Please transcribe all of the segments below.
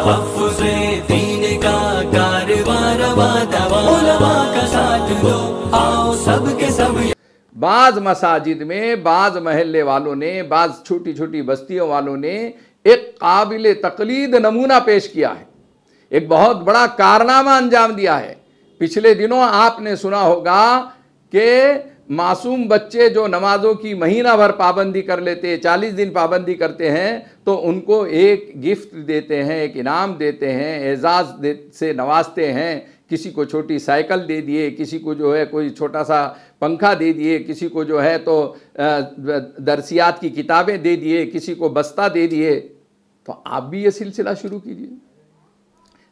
تحفظ دین کا کارواں رواں دواں، علماء کا ساتھ دو آؤ سب کے سب۔ بعض مساجد میں بعض محلے والوں نے، بعض چھوٹی چھوٹی بستیوں والوں نے ایک قابل تقلید نمونہ پیش کیا ہے، ایک بہت بڑا کارنامہ انجام دیا ہے۔ پچھلے دنوں آپ نے سنا ہوگا کہ معصوم بچے جو نمازوں کی مہینہ بھر پابندی کر لیتے، 40 دن پابندی کرتے ہیں، تو ان کو ایک گفٹ دیتے ہیں، ایک انعام دیتے ہیں، اعزاز سے نوازتے ہیں۔ کسی کو چھوٹی سائیکل دے دیے، کسی کو جو ہے کوئی چھوٹا سا پنکھا دے دیے، کسی کو جو ہے تو درسیات کی کتابیں دے دیے، کسی کو بستہ دے دیے۔ تو آپ بھی یہ سلسلہ شروع کیجیے۔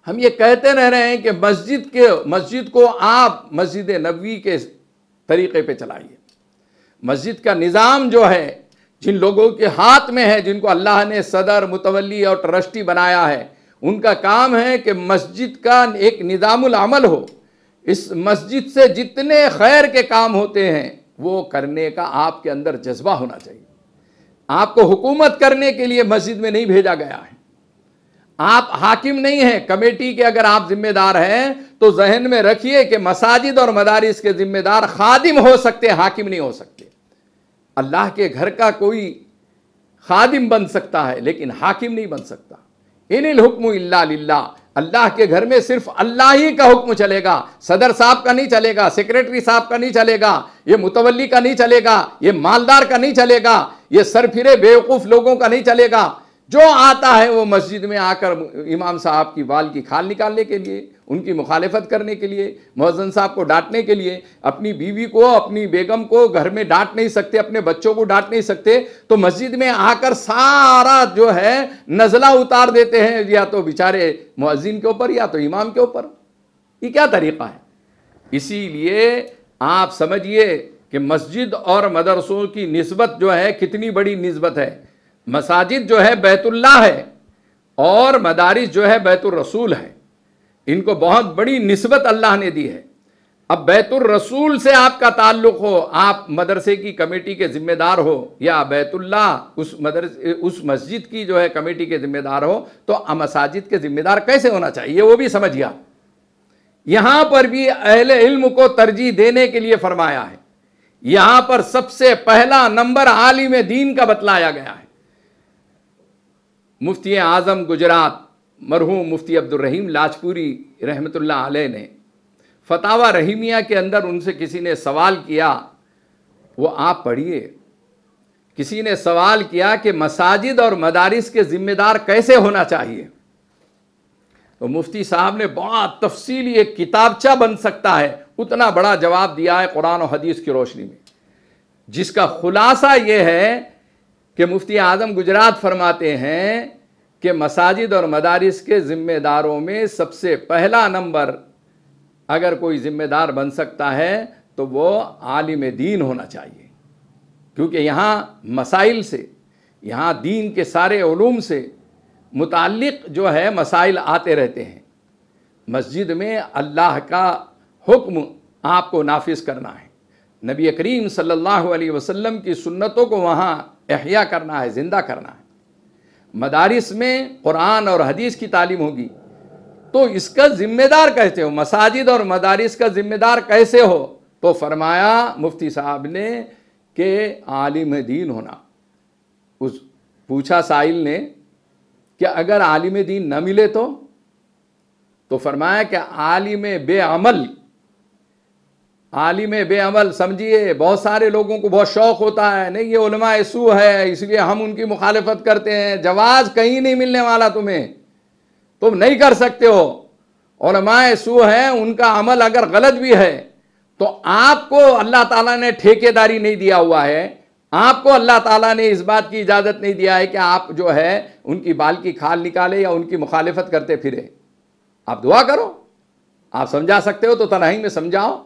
ہم یہ کہتے رہ رہے ہیں کہ مسجد کو آپ مسجد نبوی کے طریقے پہ چلائیے۔ مسجد کا نظام جو ہے جن لوگوں کے ہاتھ میں ہے، جن کو اللہ نے صدر، متولی اور ٹرسٹی بنایا ہے، ان کا کام ہے کہ مسجد کا ایک نظام العمل ہو۔ اس مسجد سے جتنے خیر کے کام ہوتے ہیں وہ کرنے کا آپ کے اندر جذبہ ہونا چاہیے۔ آپ کو حکومت کرنے کے لیے مسجد میں نہیں بھیجا گیا ہے۔ آپ حاکم نہیں ہیں۔ کمیٹی کے اگر آپ ذمہ دار ہیں تو ذہن میں رکھیے کہ مساجد اور مدارس کے ذمہ دار خادم ہو سکتے، حاکم نہیں ہو سکتے۔ اللہ کے گھر کا کوئی خادم بن سکتا ہے لیکن حاکم نہیں بن سکتا۔ ان الحکم الا للہ، اللہ کے گھر میں صرف اللہ ہی کا حکم چلے گا، صدر صاحب کا نہیں چلے گا، سیکریٹری صاحب کا نہیں چلے گا، یہ متولی کا نہیں چلے گا، یہ مالدار کا نہیں چلے گا، یہ سرفرے بیوقوف لوگوں کا نہیں چلے گا۔ جو آتا ہے وہ مسجد میں آ کر امام صاحب کی بال کی کھال نکالنے کے لیے، ان کی مخالفت کرنے کے لیے، مؤذن صاحب کو ڈانٹنے کے لیے، اپنی بیوی کو، اپنی بیگم کو گھر میں ڈانٹ نہیں سکتے، اپنے بچوں کو ڈانٹ نہیں سکتے، تو مسجد میں آ کر سارا جو ہے نزلہ اتار دیتے ہیں، یا تو بیچارے مؤذن کے اوپر یا تو امام کے اوپر۔ یہ کیا طریقہ ہے؟ اسی لیے آپ سمجھیے کہ مسجد اور مدرسوں کی نسبت جو ہے کتنی بڑی نسبت ہے۔ مساجد جو ہے بیت اللہ ہے اور مدارس جو ہے بیت الرسول ہے، ان کو بہت بڑی نسبت اللہ نے دی ہے۔ اب بیت الرسول سے آپ کا تعلق ہو، آپ مدرسے کی کمیٹی کے ذمہ دار ہو، یا بیت اللہ اس مسجد کی جو ہے کمیٹی کے ذمہ دار ہو، تو مساجد کے ذمہ دار کیسے ہونا چاہیے وہ بھی سمجھیے۔ یہاں پر بھی اہل علم کو ترجیح دینے کے لیے فرمایا ہے۔ یہاں پر سب سے پہلا نمبر عالم دین کا بتلایا گیا ہے۔ مفتی اعظم گجرات مرحوم مفتی عبدالرحیم لاجپوری رحمۃ اللہ علیہ نے فتاوی رحیمیہ کے اندر ان سے کسی نے سوال کیا، وہ آپ پڑھیے۔ کسی نے سوال کیا کہ مساجد اور مدارس کے ذمہ دار کیسے ہونا چاہیے؟ تو مفتی صاحب نے بہت تفصیلی ایک کتابچہ بن سکتا ہے اتنا بڑا جواب دیا ہے قرآن و حدیث کی روشنی میں، جس کا خلاصہ یہ ہے کہ مفتی اعظم گجرات فرماتے ہیں کہ مساجد اور مدارس کے ذمہ داروں میں سب سے پہلا نمبر اگر کوئی ذمہ دار بن سکتا ہے تو وہ عالم دین ہونا چاہیے، کیونکہ یہاں مسائل سے، یہاں دین کے سارے علوم سے متعلق جو ہے مسائل آتے رہتے ہیں۔ مسجد میں اللہ کا حکم آپ کو نافذ کرنا ہے، نبی کریم صلی اللہ علیہ وسلم کی سنتوں کو وہاں احیاء کرنا ہے، زندہ کرنا ہے۔ مدارس میں قرآن اور حدیث کی تعلیم ہوگی، تو اس کا ذمہ دار کیسے ہو؟ مساجد اور مدارس کا ذمہ دار کیسے ہو؟ تو فرمایا مفتی صاحب نے کہ عالم دین ہونا۔ پوچھا سائل نے کہ اگر عالم دین نہ ملے تو فرمایا کہ عالم بے عمل سمجھیے، بہت سارے لوگوں کو بہت شوق ہوتا ہے، نہیں یہ علماء سو ہے اس لیے ہم ان کی مخالفت کرتے ہیں۔ جواز کہیں نہیں ملنے والا تمہیں، تم نہیں کر سکتے ہو۔ علماء سو ہیں، ان کا عمل اگر غلط بھی ہے تو آپ کو اللہ تعالیٰ نے ٹھیکے داری نہیں دیا ہوا ہے، آپ کو اللہ تعالیٰ نے اس بات کی اجازت نہیں دیا ہے کہ آپ جو ہے ان کی بال کی کھال نکالے یا ان کی مخالفت کرتے پھرے۔ آپ دعا کرو، آپ سمجھا سکتے ہو تو تنہائی میں سمجھاؤ۔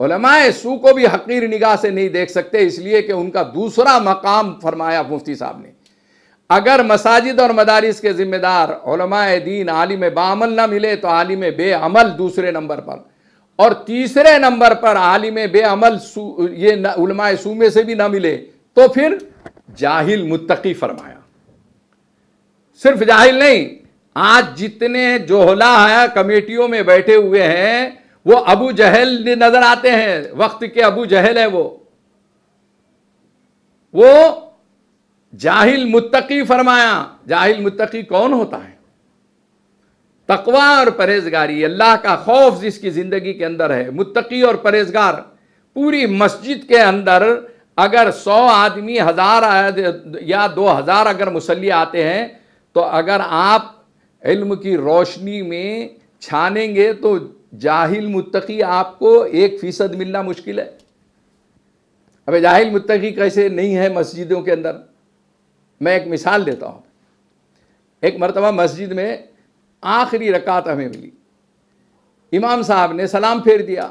علماء سو کو بھی حقیر نگاہ سے نہیں دیکھ سکتے، اس لیے کہ ان کا دوسرا مقام فرمایا مفتی صاحب نے۔ اگر مساجد اور مدارس کے ذمہ دار علماء دین عالم بعمل نہ ملے تو عالم بے عمل دوسرے نمبر پر، اور تیسرے نمبر پر عالم بے عمل یہ علماء سو میں سے بھی نہ ملے تو پھر جاہل متقی فرمایا۔ صرف جاہل نہیں، آج جتنے جوہلا ہے کمیٹیوں میں بیٹھے ہوئے ہیں وہ ابو جہل نظر آتے ہیں، وقت کے ابو جہل ہے وہ جاہل متقی فرمایا۔ جاہل متقی کون ہوتا ہے؟ تقوی اور پرہیزگاری، اللہ کا خوف جس کی زندگی کے اندر ہے، متقی اور پرہیزگار۔ پوری مسجد کے اندر اگر 100 آدمی 1000 یا 2000 اگر مصلی آتے ہیں تو اگر آپ علم کی روشنی میں چھانیں گے تو جاہل متقی آپ کو 1% ملنا مشکل ہے۔ اب جاہل متقی کیسے نہیں ہے مسجدوں کے اندر؟ میں ایک مثال دیتا ہوں۔ ایک مرتبہ مسجد میں آخری رکعت ہمیں ملی، امام صاحب نے سلام پھیر دیا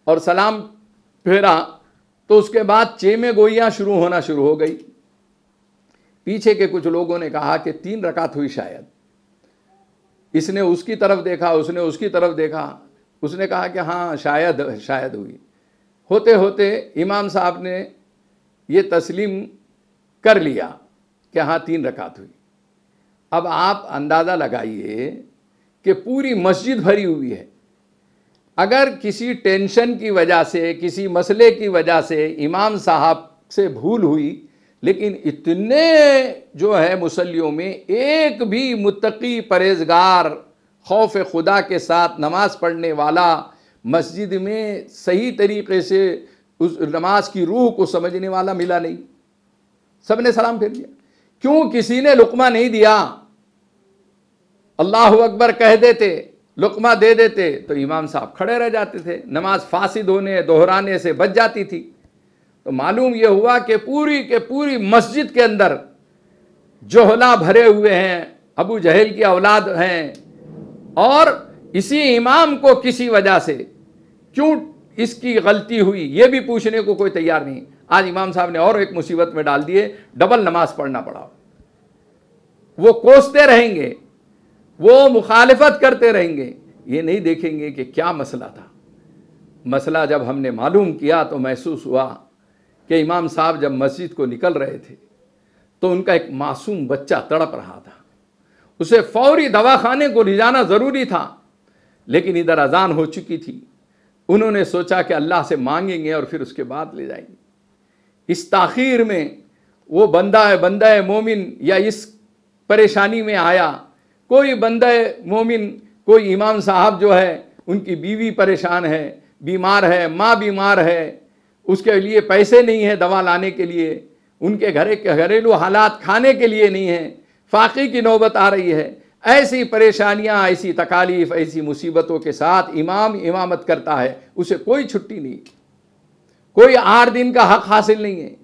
اور سلام پھیرا تو اس کے بعد چیمے گوئیاں ہونا شروع ہو گئی۔ پیچھے کے کچھ لوگوں نے کہا کہ 3 رکعت ہوئی شاید، اس نے اس کی طرف دیکھا، اس نے اس کی طرف دیکھا، اس نے کہا کہ ہاں شاید ہوئی۔ ہوتے ہوتے امام صاحب نے یہ تسلیم کر لیا کہ ہاں 3 رکعت ہوئی۔ اب آپ اندازہ لگائیے کہ پوری مسجد بھری ہوئی ہے، اگر کسی ٹینشن کی وجہ سے، کسی مسئلے کی وجہ سے امام صاحب سے بھول ہوئی، لیکن اتنے جو ہے مصلیوں میں ایک بھی متقی پرہیزگار خوف خدا کے ساتھ نماز پڑھنے والا مسجد میں صحیح طریقے سے اس نماز کی روح کو سمجھنے والا ملا نہیں۔ سب نے سلام پھیر دیا۔ کیوں کسی نے لقمہ نہیں دیا؟ اللہ اکبر کہہ دیتے، لقمہ دے دیتے تو امام صاحب کھڑے رہ جاتے تھے، نماز فاسد ہونے دہرانے سے بچ جاتی تھی۔ تو معلوم یہ ہوا کہ پوری مسجد کے اندر جوہلا بھرے ہوئے ہیں، ابو جہل کی اولاد ہیں، اور اسی امام کو کسی وجہ سے کیوں اس کی غلطی ہوئی یہ بھی پوچھنے کو کوئی تیار نہیں۔ آج امام صاحب نے اور ایک مصیبت میں ڈال دیے، ڈبل نماز پڑھنا پڑا۔ وہ کوستے رہیں گے، وہ مخالفت کرتے رہیں گے، یہ نہیں دیکھیں گے کہ کیا مسئلہ تھا۔ مسئلہ جب ہم نے معلوم کیا تو محسوس ہوا کہ امام صاحب جب مسجد کو نکل رہے تھے تو ان کا ایک معصوم بچہ تڑپ رہا تھا، اسے فوری دواخانے کو لے جانا ضروری تھا، لیکن ادھر اذان ہو چکی تھی۔ انہوں نے سوچا کہ اللہ سے مانگیں گے اور پھر اس کے بعد لے جائیں گے۔ اس تاخیر میں وہ بندہ مومن یا اس پریشانی میں آیا، کوئی بندہ مومن، کوئی امام صاحب جو ہے ان کی بیوی پریشان ہے، بیمار ہے، ماں بیمار ہے، اس کے لیے پیسے نہیں ہیں دوا لانے کے لیے، ان کے گھریلو حالات کھانے کے لیے نہیں ہیں، فاقے کی نوبت آ رہی ہے۔ ایسی پریشانیاں، ایسی تکالیف، ایسی مصیبتوں کے ساتھ امام امامت کرتا ہے، اسے کوئی چھٹی نہیں، کوئی 8 دن کا حق حاصل نہیں ہے۔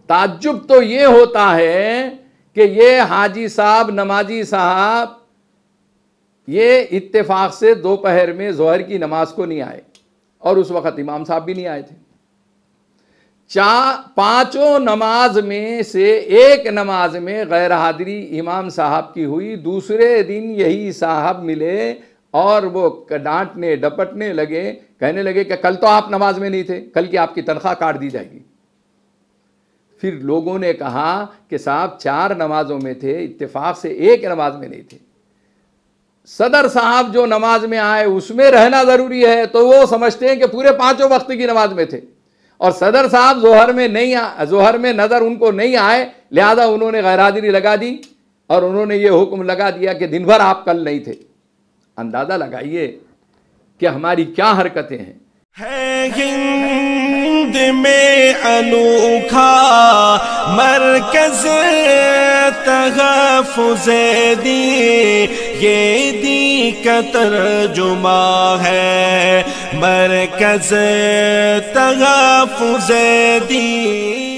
تعجب تو یہ ہوتا ہے کہ یہ حاجی صاحب، نمازی صاحب، یہ اتفاق سے دوپہر میں ظہر کی نماز کو نہیں آئے، اور اس وقت امام صاحب بھی نہیں آئے تھے۔ 5 نماز میں سے ایک نماز میں غیر حاضری امام صاحب کی ہوئی، دوسرے دن یہی صاحب ملے اور وہ ڈانٹنے ڈپٹنے لگے، کہنے لگے کہ کل تو آپ نماز میں نہیں تھے، کل کی آپ کی تنخواہ کاٹ دی جائے گی۔ پھر لوگوں نے کہا کہ صاحب 4 نمازوں میں تھے، اتفاق سے ایک نماز میں نہیں تھے۔ صدر صاحب جو نماز میں آئے اس میں رہنا ضروری ہے، تو وہ سمجھتے ہیں کہ پورے 5 وقت کی نماز میں تھے، اور صدر صاحب ظہر میں نظر ان کو نہیں آئے، لہذا انہوں نے غیر حاضری لگا دی اور انہوں نے یہ حکم لگا دیا کہ دن بھر آپ کل نہیں تھے۔ اندازہ لگائیے کہ ہماری کیا حرکتیں ہیں۔ ہے ہند میں انوکھا مرکز تحفظ دین، یہ دین کا ترجمہ ہے مرکز تحفظ دین۔